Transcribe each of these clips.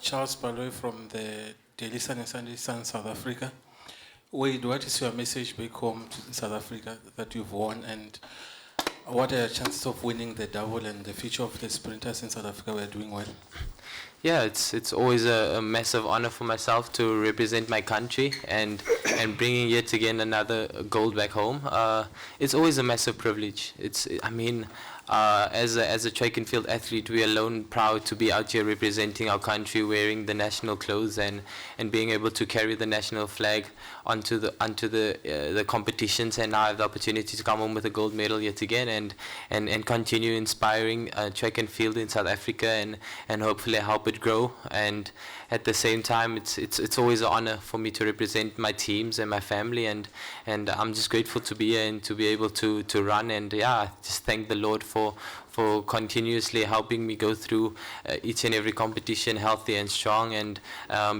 Charles Baloy from the Daily Sun and Sunday Sun, South Africa. Wayde, what is your message back home to South Africa that you've won, and what are your chances of winning the double and the future of the sprinters in South Africa? We're doing well. Yeah, it's always a massive honor for myself to represent my country and bringing yet again another gold back home. It's always a massive privilege. As a track and field athlete, we are alone proud to be out here representing our country, wearing the national clothes and being able to carry the national flag onto the competitions, and now I have the opportunity to come home with a gold medal yet again and continue inspiring track and field in South Africa and hopefully help it grow. And at the same time, it's always an honor for me to represent my teams and my family, and I'm just grateful to be here and to be able to run, and yeah, just thank the Lord for continuously helping me go through each and every competition healthy and strong, and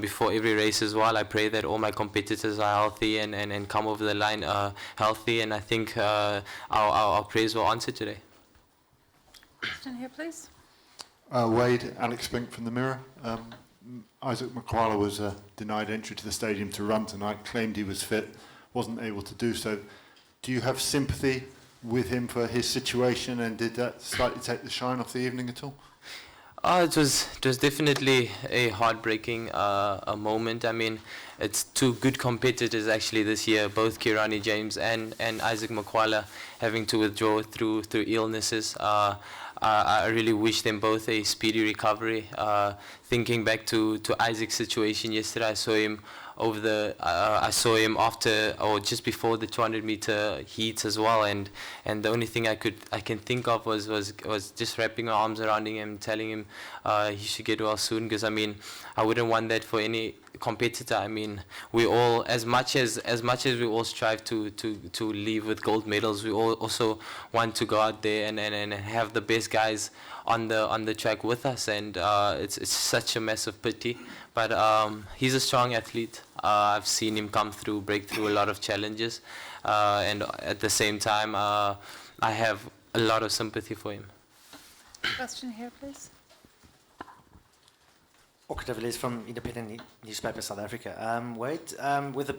before every race as well, I pray that all my competitors are healthy and come over the line healthy, and I think our prayers were answered today. Question here, please. Wayde, Alex Spink from the Mirror. ISSAC MAKWALA was denied entry to the stadium to run tonight, claimed he was fit, wasn't able to do so. Do you have sympathy with him for his situation, and did that slightly take the shine off the evening at all? It was definitely a heartbreaking a moment. I mean, it's two good competitors actually this year, both Kirani James and ISSAC MAKWALA having to withdraw through illnesses. I really wish them both a speedy recovery. Thinking back to Isaac's situation yesterday, I saw him I saw him after or just before the 200-meter heats as well, and the only thing I can think of was just wrapping my arms around him, telling him he should get well soon, because I mean, I wouldn't want that for any competitor. I mean, we all, as much as we all strive to leave with gold medals, we all also want to go out there and have the best guys on the track with us, and it's such a massive pity. But he's a strong athlete. I've seen him break through a lot of challenges, and at the same time, I have a lot of sympathy for him. Question here, please. Is from Independent Newspaper South Africa. Wayde, with a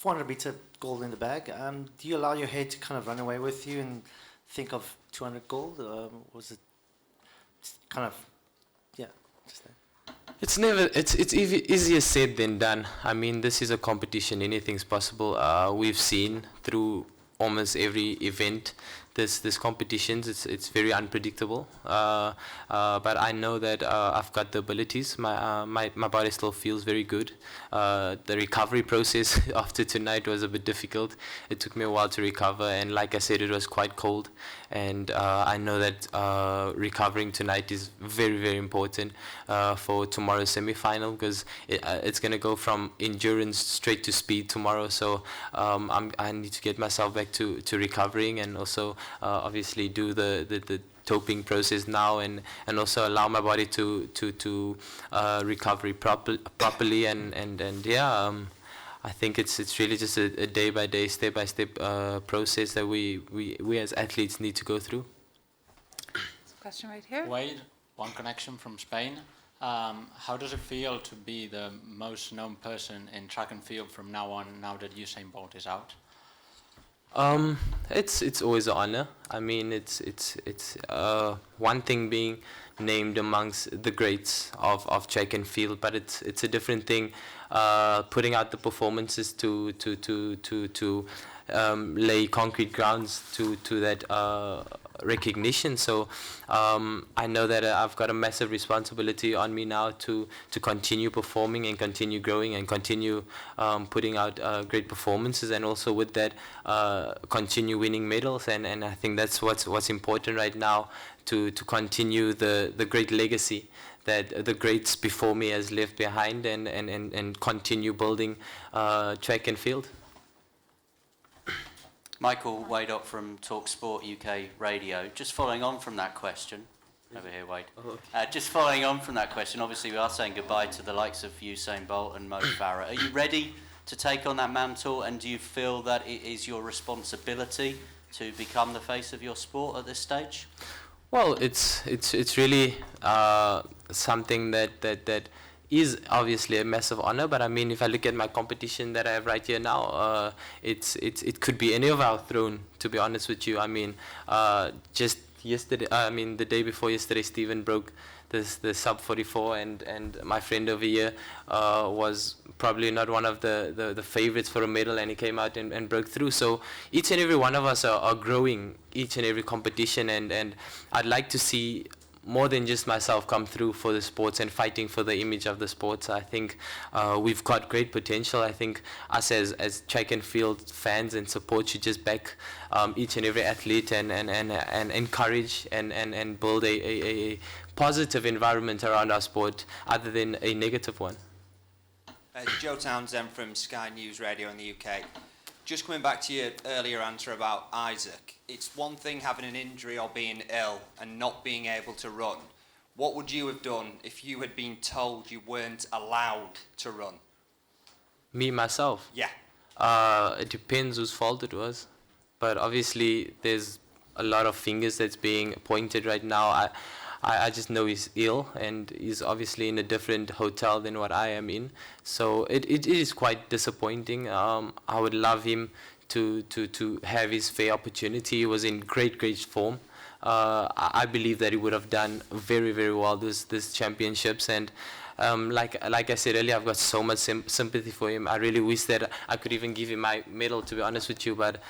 400-meter gold in the bag, do you allow your head to kind of run away with you and think of 200 gold? Was it kind of, yeah, just that? It's easier said than done. I mean, this is a competition. Anything's possible. We've seen through almost every event this competitions. It's very unpredictable. But I know that I've got the abilities. My body still feels very good. The recovery process after tonight was a bit difficult. It took me a while to recover, and like I said, it was quite cold. And I know that recovering tonight is very, very important for tomorrow's semi-final, because it's going to go from endurance straight to speed tomorrow. So I need to get myself back to recovering, and also obviously do the doping process now, and also allow my body to recover properly, and yeah. I think it's really just a day-by-day, step-by-step process that we as athletes need to go through. Question right here. Wayde, One Connection from Spain. How does it feel to be the most known person in track and field from now on, now that Usain Bolt is out? It's always an honor. I mean, it's one thing being named amongst the greats of track and field, but it's a different thing putting out the performances to lay concrete grounds to that recognition. So I know that I've got a massive responsibility on me now to continue performing and continue growing and continue putting out great performances, and also with that continue winning medals, and I think that's what's important right now, to continue the great legacy that the greats before me has left behind, and continue building track and field. Michael Wayde from TalkSport UK Radio. Just following on from that question, over here, Wayde. Just following on from that question, obviously we are saying goodbye to the likes of Usain Bolt and Mo Farah. Are you ready to take on that mantle, and do you feel that it is your responsibility to become the face of your sport at this stage? Well, it's really something that is obviously a massive honor, but I mean, if I look at my competition that I have right here now, it could be any of our throne, to be honest with you. I mean, just yesterday, the day before yesterday, Stephen broke the sub 44, and my friend over here was probably not one of the favorites for a medal, and he came out and broke through. So each and every one of us are growing each and every competition, and I'd like to see more than just myself come through for the sports and fighting for the image of the sports. I think we've got great potential. I think us as track and field fans and support should just back each and every athlete and encourage and build a positive environment around our sport other than a negative one. Joe Townsend from Sky News Radio in the UK. Just coming back to your earlier answer about Isaac, it's one thing having an injury or being ill and not being able to run. What would you have done if you had been told you weren't allowed to run? Me, myself? Yeah. It depends whose fault it was. But obviously, there's a lot of fingers that's being pointed right now. I just know he's ill, and he's obviously in a different hotel than what I am in. So it is quite disappointing. I would love him to have his fair opportunity. He was in great form. I believe that he would have done very well this championships, and like I said earlier, I've got so much sympathy for him. I really wish that I could even give him my medal, to be honest with you, but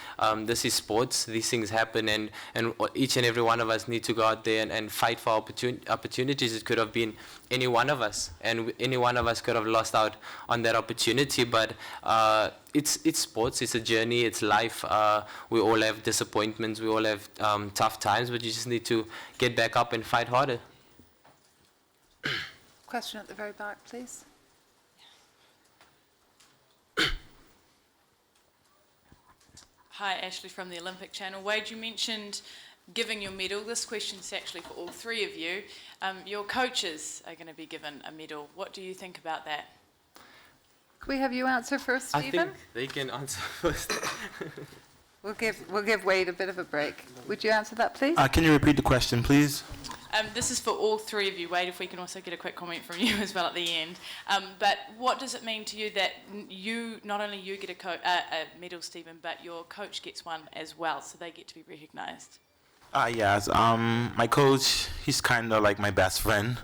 this is sports. These things happen, and each and every one of us need to go out there and fight for opportunities. It could have been any one of us, and any one of us could have lost out on that opportunity, but it's sports, it's a journey, it's life. We all have disappointments, we all have tough times, but you just need to get back up and fight harder. Question at the very back, please. Hi, Ashley from the Olympic Channel. Wayde, you mentioned giving your medal. This question's actually for all three of you. Your coaches are going to be given a medal. What do you think about that? Can we have you answer first, Stephen? I think they can answer first. We'll give Wayde a bit of a break. Would you answer that, please? Can you repeat the question, please? This is for all three of you. Wayde, if we can also get a quick comment from you as well at the end. But what does it mean to you that not only you get a medal, Stephen, but your coach gets one as well, so they get to be recognised? Yes. My coach, he's kind of like my best friend.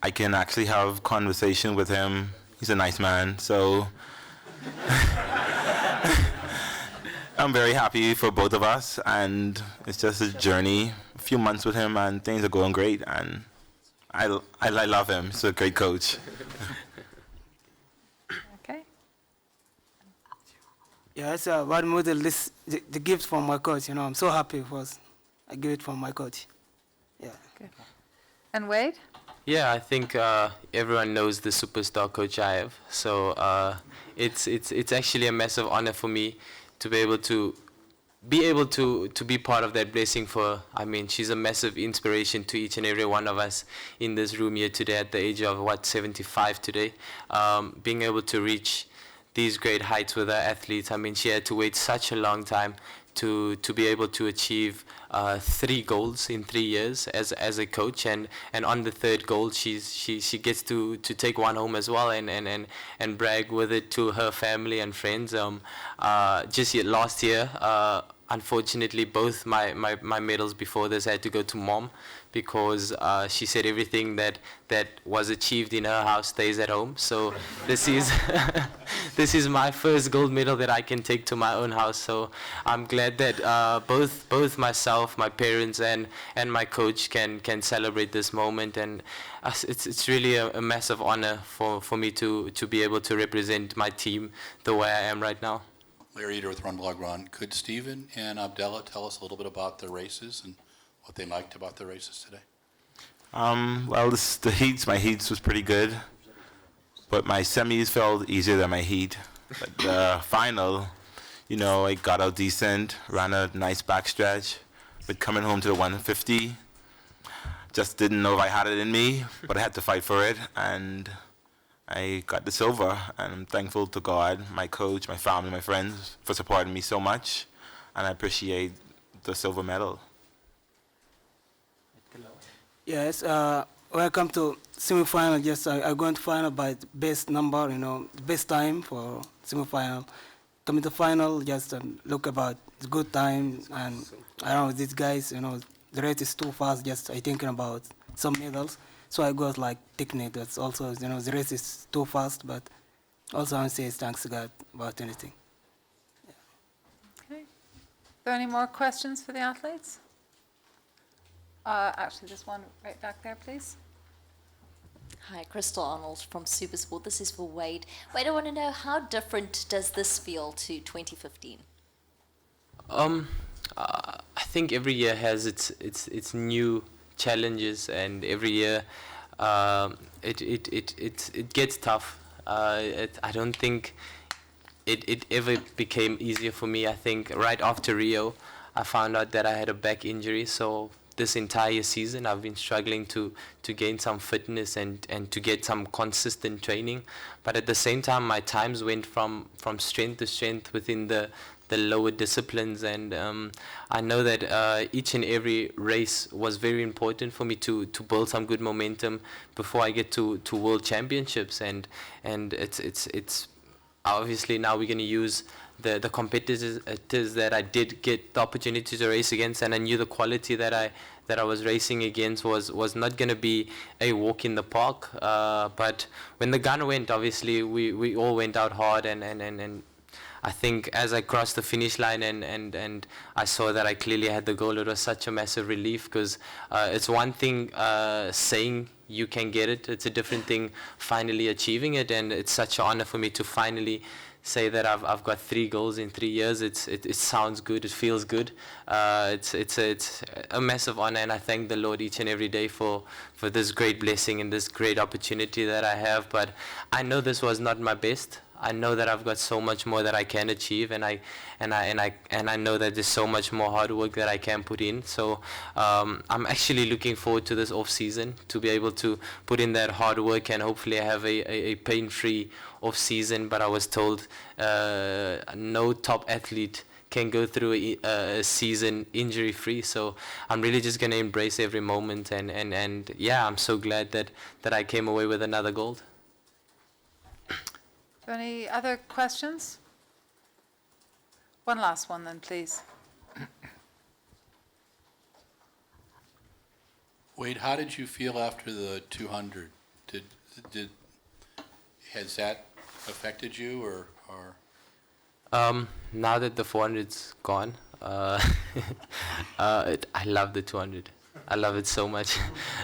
I can actually have conversation with him. He's a nice man, so I'm very happy for both of us, and it's just a journey. A few months with him, and things are going great, and I love him. He's a great coach. Okay. Yeah, it's one model. The gift from my coach. I'm so happy I give it from my coach. Yeah. Good. And Wayde? Yeah, I think everyone knows the superstar coach I have. So it's actually a massive honor for me to be able to be part of that blessing for. I mean, she's a massive inspiration to each and every one of us in this room here today at the age of 75 today. Being able to reach these great heights with her athletes. I mean, she had to wait such a long time to be able to achieve 3 golds in 3 years as a coach, and on the 3rd gold she gets to take one home as well and brag with it to her family and friends. Just last year, unfortunately, both my medals before this had to go to Mom, because she said everything that was achieved in her house stays at home. So this is this is my first gold medal that I can take to my own house. So I'm glad that both myself, my parents, and my coach can celebrate this moment, and it's really a massive honor for me to be able to represent my team the way I am right now. Larry Eater with Run Blog Run. Could Stephen and Abdullah tell us a little bit about the races and what they liked about the races today? Well, my heats was pretty good, but my semis felt easier than my heat. But the final, I got out decent, ran a nice backstretch, but coming home to the 150, just didn't know if I had it in me, but I had to fight for it, and I got the silver, and I'm thankful to God, my coach, my family, my friends for supporting me so much, and I appreciate the silver medal. Yes, when I come to semi-final, just I go into final by the best number, the best time for semi-final. Coming to final, just look about the good time and around with these guys, the race is too fast, just I thinking about some medals. So I got like technique, that's also, the race is too fast, but also I say thanks to God about anything. Okay. Are there any more questions for the athletes? Actually, there's one right back there, please. Hi, Crystal Arnold from Supersport. This is for Wayde. Wayde, I want to know, how different does this feel to 2015? I think every year has its new challenges, and every year it gets tough. I don't think it ever became easier for me. I think right after Rio, I found out that I had a back injury, so this entire season I've been struggling to gain some fitness and to get some consistent training. But at the same time, my times went from strength to strength within the lower disciplines, and I know that each and every race was very important for me to build some good momentum before I get to World Championships, and it's obviously now we're going to use the competitors that I did get the opportunity to race against, and I knew the quality that I was racing against was not going to be a walk in the park. But when the gun went, obviously we all went out hard, and I think as I crossed the finish line and I saw that I clearly had the goal, it was such a massive relief, because it's one thing saying you can get it, it's a different thing finally achieving it, and it's such an honor for me to finally say that I've got 3 goals in 3 years. It sounds good, it feels good. It's a massive honor, and I thank the Lord each and every day for this great blessing and this great opportunity that I have. But I know this was not my best. I know that I've got so much more that I can achieve, and I know that there's so much more hard work that I can put in. So I'm actually looking forward to this off season, to be able to put in that hard work and hopefully have a pain-free off season. But I was told no top athlete can go through a season injury free, so I'm really just going to embrace every moment, and yeah, I'm so glad that I came away with another gold. Any other questions? One last one then, please. Wayde, how did you feel after the 200? Has that affected you, or? Now that the 400's gone, I love the 200. I love it so much.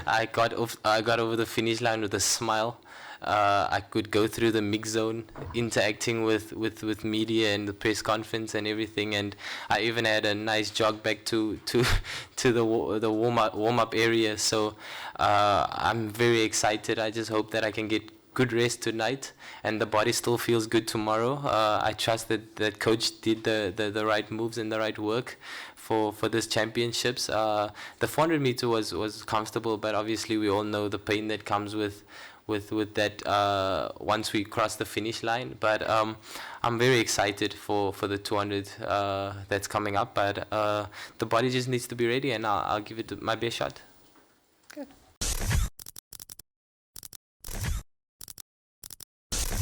I got over the finish line with a smile. I could go through the mix zone, interacting with media and the press conference and everything, and I even had a nice jog back to the warm up area. So I'm very excited. I just hope that I can get good rest tonight, and the body still feels good tomorrow. I trust that coach did the right moves and the right work for this championships. The 400 meter was comfortable, but obviously we all know the pain that comes with that once we cross the finish line. But I'm very excited for the 200 that's coming up. But the body just needs to be ready, and I'll give it my best shot.